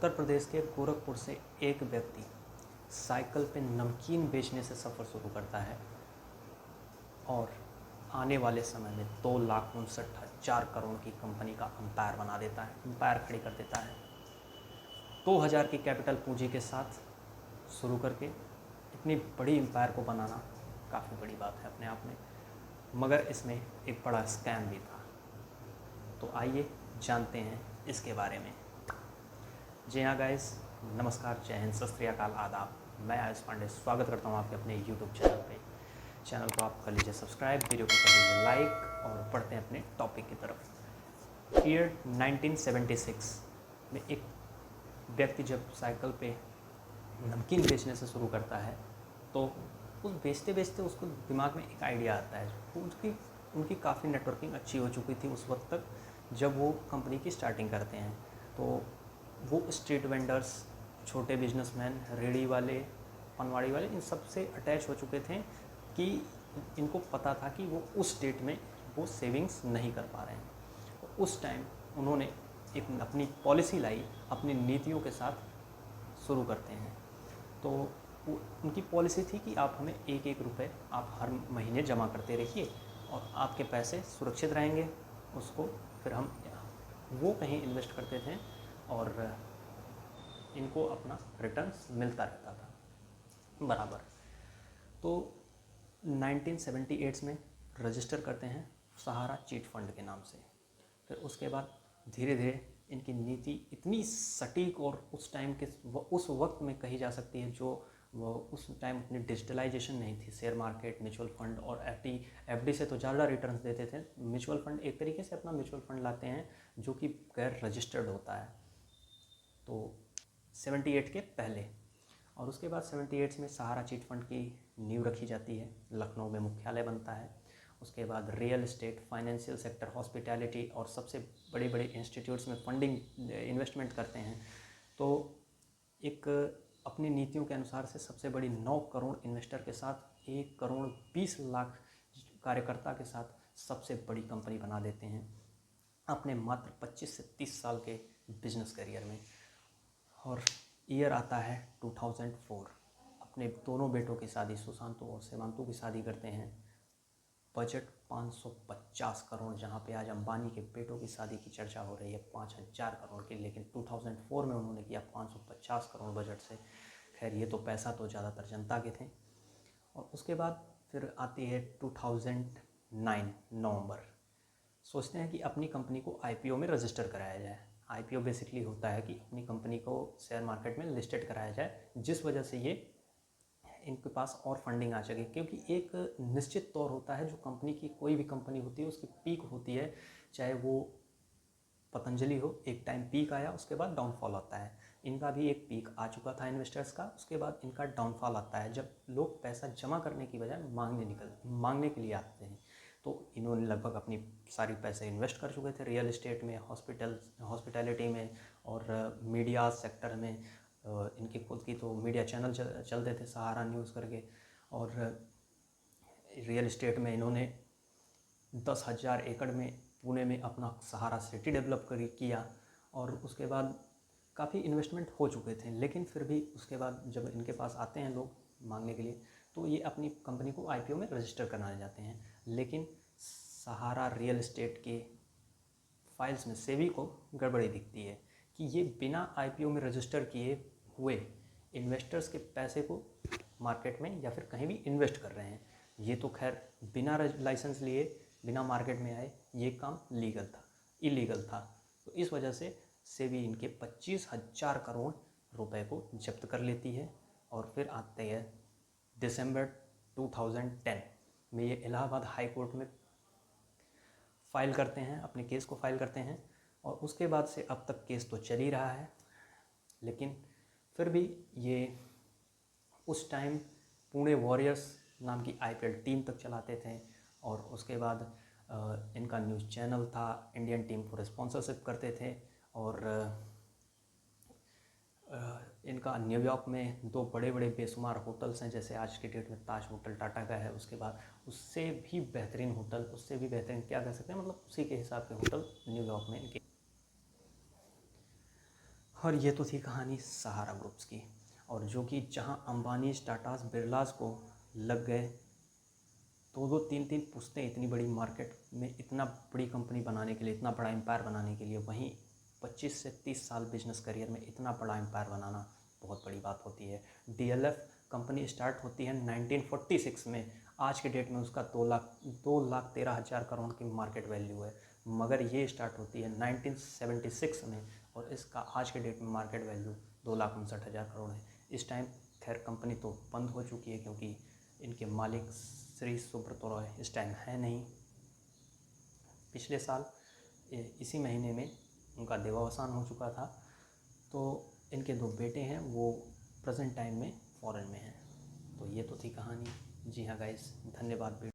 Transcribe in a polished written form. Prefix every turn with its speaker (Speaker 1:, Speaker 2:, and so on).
Speaker 1: उत्तर प्रदेश के गोरखपुर से एक व्यक्ति साइकिल पे नमकीन बेचने से सफ़र शुरू करता है और आने वाले समय में 2,59,000 करोड़ की कंपनी का अंपायर बना देता है, अंपायर खड़ी कर देता है। 2000 की कैपिटल पूंजी के साथ शुरू करके इतनी बड़ी अंपायर को बनाना काफ़ी बड़ी बात है अपने आप में, मगर इसमें एक बड़ा स्कैम भी था। तो आइए जानते हैं इसके बारे में। जी हाँ गाइस, नमस्कार, जय हिंद, सत श्री अकाल, आदाब। मैं आयुष पांडे स्वागत करता हूँ आपके अपने यूट्यूब चैनल पे। चैनल को आप कर लीजिए सब्सक्राइब, वीडियो को कर लीजिए लाइक और बढ़ते हैं अपने टॉपिक की तरफ। ईयर 1976 में एक व्यक्ति जब साइकिल पे नमकीन बेचने से शुरू करता है तो उस बेचते बेचते उसको दिमाग में एक आइडिया आता है। उनकी काफ़ी नेटवर्किंग अच्छी हो चुकी थी उस वक्त तक जब वो कंपनी की स्टार्टिंग करते हैं। तो वो स्ट्रीट वेंडर्स, छोटे बिजनेसमैन, रेडी वाले, पनवाड़ी वाले, इन सब से अटैच हो चुके थे कि इनको पता था कि वो उस डेट में वो सेविंग्स नहीं कर पा रहे हैं। तो उस टाइम उन्होंने एक अपनी पॉलिसी लाई, अपनी नीतियों के साथ शुरू करते हैं। तो उनकी पॉलिसी थी कि आप हमें एक एक रुपये आप हर महीने जमा करते रहिए और आपके पैसे सुरक्षित रहेंगे। उसको फिर वो कहीं इन्वेस्ट करते थे और इनको अपना रिटर्न्स मिलता रहता था बराबर। तो 1978 में रजिस्टर करते हैं सहारा चीट फंड के नाम से। फिर उसके बाद धीरे धीरे इनकी नीति इतनी सटीक और उस टाइम के उस वक्त में कही जा सकती है, जो वो उस टाइम अपनी डिजिटलाइजेशन नहीं थी। शेयर मार्केट, म्यूचुअल फंड और एफडी से तो ज़्यादा रिटर्न्स देते थे। म्यूचुअल फंड एक तरीके से अपना म्यूचुअल फंड लाते हैं जो कि गैर रजिस्टर्ड होता है। तो 78 के पहले और उसके बाद 78 में सहारा चीट फंड की नींव रखी जाती है, लखनऊ में मुख्यालय बनता है। उसके बाद real estate, financial sector, hospitality और सबसे बड़े बड़े इंस्टीट्यूट्स में फंडिंग इन्वेस्टमेंट करते हैं। तो एक अपनी नीतियों के अनुसार से सबसे बड़ी 9 करोड़ इन्वेस्टर के साथ 1,20,00,000 कार्यकर्ता के साथ सबसे बड़ी कंपनी बना देते हैं अपने मात्र 25 से 30 साल के बिजनेस करियर में। और ईयर आता है 2004। अपने दोनों बेटों की शादी, सुशांतु और सेवांतु की शादी करते हैं। बजट 550 करोड़, जहाँ पे आज अंबानी के बेटों की शादी की चर्चा हो रही है 5,000 करोड़ की, लेकिन 2004 में उन्होंने किया 550 करोड़ बजट से। खैर, ये तो पैसा तो ज़्यादातर जनता के थे। और उसके बाद फिर आती है 2009 नवंबर। सोचते हैं कि अपनी कंपनी को आईपीओ में रजिस्टर कराया जाए। आईपीओ बेसिकली होता है कि अपनी कंपनी को शेयर मार्केट में लिस्टेड कराया जाए, जिस वजह से ये इनके पास और फंडिंग आ सके। क्योंकि एक निश्चित तौर होता है जो कंपनी की, कोई भी कंपनी होती है उसकी पीक होती है, चाहे वो पतंजलि हो, एक टाइम पीक आया, उसके बाद डाउनफॉल आता है। इनका भी एक पीक आ चुका था इन्वेस्टर्स का, उसके बाद इनका डाउनफॉल आता है जब लोग पैसा जमा करने की बजाय मांगने के लिए आते हैं। तो इन्होंने लगभग अपनी सारी पैसे इन्वेस्ट कर चुके थे रियल एस्टेट में, हॉस्पिटैलिटी में और मीडिया सेक्टर में। इनके खुद की तो मीडिया चैनल चलते थे, सहारा न्यूज़ करके। और रियल एस्टेट में इन्होंने 10,000 एकड़ में पुणे में अपना सहारा सिटी डेवलप किया। और उसके बाद काफ़ी इन्वेस्टमेंट हो चुके थे, लेकिन फिर भी उसके बाद जब इनके पास आते हैं लोग मांगने के लिए, तो ये अपनी कंपनी को आईपीओ में रजिस्टर कराने जाते हैं। लेकिन सहारा रियल एस्टेट के फाइल्स में सेबी को गड़बड़ी दिखती है कि ये बिना आईपीओ में रजिस्टर किए हुए इन्वेस्टर्स के पैसे को मार्केट में या फिर कहीं भी इन्वेस्ट कर रहे हैं। ये तो खैर बिना लाइसेंस लिए, बिना मार्केट में आए, ये काम इलीगल था। तो इस वजह से सेबी इनके 25,000 करोड़ रुपए को जब्त कर लेती है। और फिर आते हैं दिसंबर 2010 में ये इलाहाबाद हाई कोर्ट में फाइल करते हैं, अपने केस को फाइल करते हैं। और उसके बाद से अब तक केस तो चल ही रहा है, लेकिन फिर भी ये उस टाइम पुणे वॉरियर्स नाम की आईपीएल टीम तक चलाते थे। और उसके बाद इनका न्यूज़ चैनल था, इंडियन टीम को स्पॉन्सरशिप करते थे। और इनका न्यूयॉर्क में 2 बड़े बड़े बेशुमार होटल्स हैं, जैसे आज की डेट में ताज होटल टाटा का है। उसके बाद उससे भी बेहतरीन होटल, उससे भी बेहतरीन क्या कह सकते हैं, मतलब उसी के हिसाब के होटल न्यूयॉर्क में इनके। और ये तो थी कहानी सहारा ग्रुप्स की, और जो कि जहाँ अंबानी, टाटास, बिरलास को लग गए 2-2 3-3 पुश्तें इतनी बड़ी मार्केट में इतना बड़ी कंपनी बनाने के लिए, इतना बड़ा एम्पायर बनाने के लिए, वहीं 25 से 30 साल बिजनेस करियर में इतना बड़ा एम्पायर बनाना बहुत बड़ी बात होती है। डीएलएफ कंपनी स्टार्ट होती है 1946 में, आज के डेट में उसका 2,13,000 करोड़ की मार्केट वैल्यू है, मगर ये स्टार्ट होती है 1976 में और इसका आज के डेट में मार्केट वैल्यू 2,59,000 करोड़ है। इस टाइम खैर कंपनी तो बंद हो चुकी है क्योंकि इनके मालिक श्री सुब्रत रॉय इस टाइम है नहीं। पिछले साल इसी महीने में उनका देहावसान हो चुका था। तो इनके 2 बेटे हैं, वो प्रेजेंट टाइम में फॉरेन में हैं। तो ये तो थी कहानी। जी हाँ गाइस, धन्यवाद।